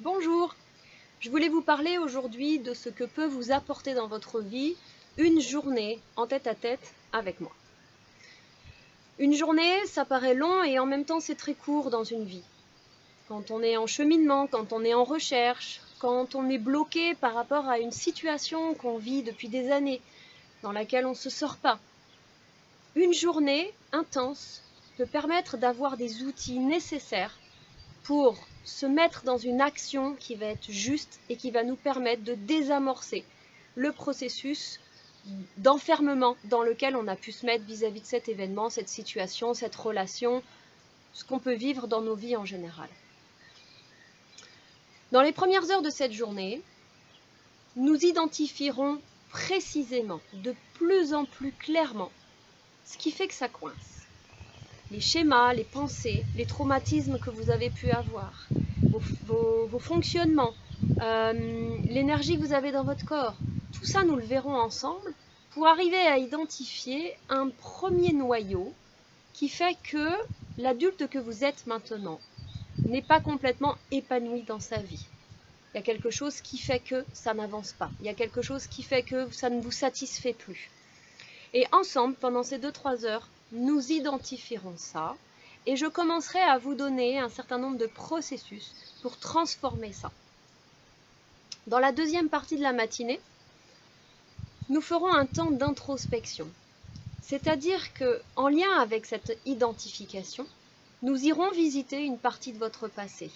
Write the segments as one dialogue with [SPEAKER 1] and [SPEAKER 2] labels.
[SPEAKER 1] Bonjour, je voulais vous parler aujourd'hui de ce que peut vous apporter dans votre vie une journée en tête-à-tête avec moi. Une journée, ça paraît long et en même temps c'est très court dans une vie. Quand on est en cheminement, quand on est en recherche, quand on est bloqué par rapport à une situation qu'on vit depuis des années, dans laquelle on ne se sort pas. Une journée intense peut permettre d'avoir des outils nécessaires pour se mettre dans une action qui va être juste et qui va nous permettre de désamorcer le processus d'enfermement dans lequel on a pu se mettre vis-à-vis de cet événement, cette situation, cette relation, ce qu'on peut vivre dans nos vies en général. Dans les premières heures de cette journée, nous identifierons précisément, de plus en plus clairement, ce qui fait que ça coince. Les schémas, les pensées, les traumatismes que vous avez pu avoir, vos fonctionnements, l'énergie que vous avez dans votre corps, tout ça nous le verrons ensemble pour arriver à identifier un premier noyau qui fait que l'adulte que vous êtes maintenant n'est pas complètement épanoui dans sa vie. Il y a quelque chose qui fait que ça n'avance pas. Il y a quelque chose qui fait que ça ne vous satisfait plus. Et ensemble, pendant ces 2-3 heures, nous identifierons ça et je commencerai à vous donner un certain nombre de processus pour transformer ça. Dans la deuxième partie de la matinée, nous ferons un temps d'introspection. C'est-à-dire qu'en lien avec cette identification, nous irons visiter une partie de votre passé.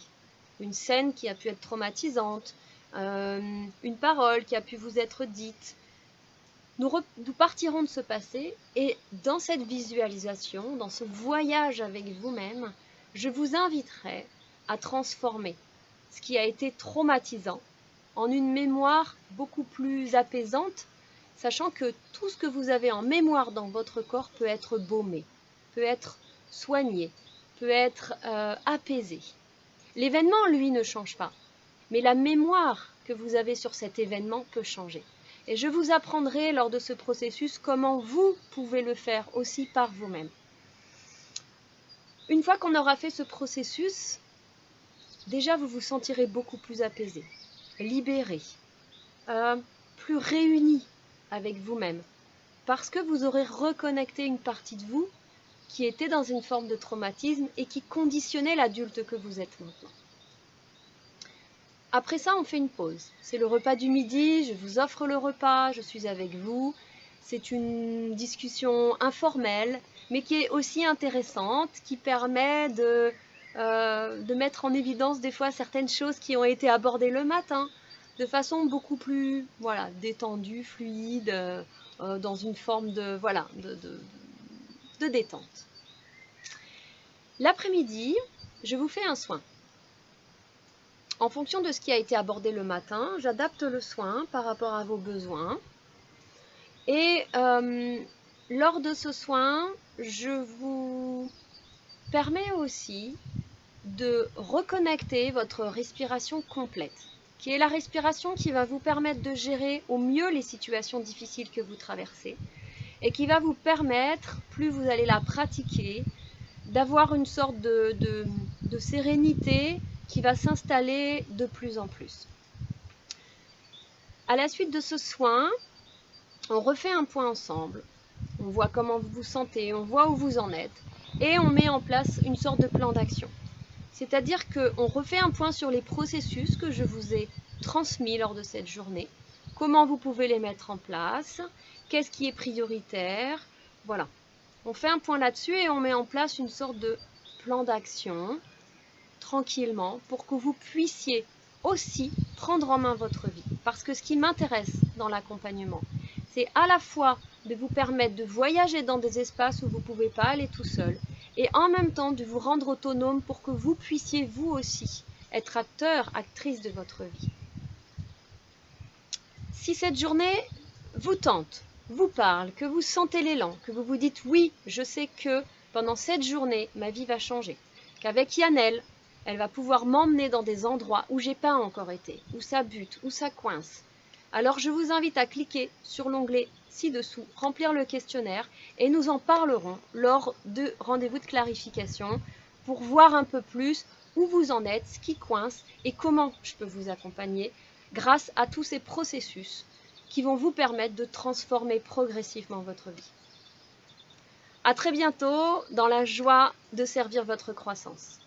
[SPEAKER 1] Une scène qui a pu être traumatisante, une parole qui a pu vous être dite. Nous partirons de ce passé et dans cette visualisation, dans ce voyage avec vous-même, je vous inviterai à transformer ce qui a été traumatisant en une mémoire beaucoup plus apaisante, sachant que tout ce que vous avez en mémoire dans votre corps peut être baumé, peut être soigné, peut être apaisé. L'événement, lui, ne change pas, mais la mémoire que vous avez sur cet événement peut changer. Et je vous apprendrai lors de ce processus comment vous pouvez le faire aussi par vous-même. Une fois qu'on aura fait ce processus, déjà vous vous sentirez beaucoup plus apaisé, libéré, plus réuni avec vous-même, parce que vous aurez reconnecté une partie de vous qui était dans une forme de traumatisme et qui conditionnait l'adulte que vous êtes maintenant. Après ça, on fait une pause. C'est le repas du midi, je vous offre le repas, je suis avec vous. C'est une discussion informelle, mais qui est aussi intéressante, qui permet de mettre en évidence des fois certaines choses qui ont été abordées le matin, de façon beaucoup plus détendue, fluide, dans une forme de détente. L'après-midi, je vous fais un soin. En fonction de ce qui a été abordé le matin, j'adapte le soin par rapport à vos besoins. Et lors de ce soin, je vous permets aussi de reconnecter votre respiration complète, qui est la respiration qui va vous permettre de gérer au mieux les situations difficiles que vous traversez et qui va vous permettre, plus vous allez la pratiquer, d'avoir une sorte de sérénité qui va s'installer de plus en plus. À la suite de ce soin, on refait un point ensemble. On voit comment vous vous sentez, on voit où vous en êtes et on met en place une sorte de plan d'action. C'est-à-dire qu'on refait un point sur les processus que je vous ai transmis lors de cette journée, comment vous pouvez les mettre en place, qu'est-ce qui est prioritaire, voilà. On fait un point là-dessus et on met en place une sorte de plan d'action tranquillement pour que vous puissiez aussi prendre en main votre vie. Parce que ce qui m'intéresse dans l'accompagnement, c'est à la fois de vous permettre de voyager dans des espaces où vous ne pouvez pas aller tout seul et en même temps de vous rendre autonome pour que vous puissiez vous aussi être acteur, actrice de votre vie. Si cette journée vous tente, vous parle, que vous sentez l'élan, que vous vous dites oui, je sais que pendant cette journée, ma vie va changer, qu'avec Yannel, elle va pouvoir m'emmener dans des endroits où j'ai pas encore été, où ça bute, où ça coince. Alors je vous invite à cliquer sur l'onglet ci-dessous, remplir le questionnaire et nous en parlerons lors de rendez-vous de clarification pour voir un peu plus où vous en êtes, ce qui coince et comment je peux vous accompagner grâce à tous ces processus qui vont vous permettre de transformer progressivement votre vie. À très bientôt dans la joie de servir votre croissance.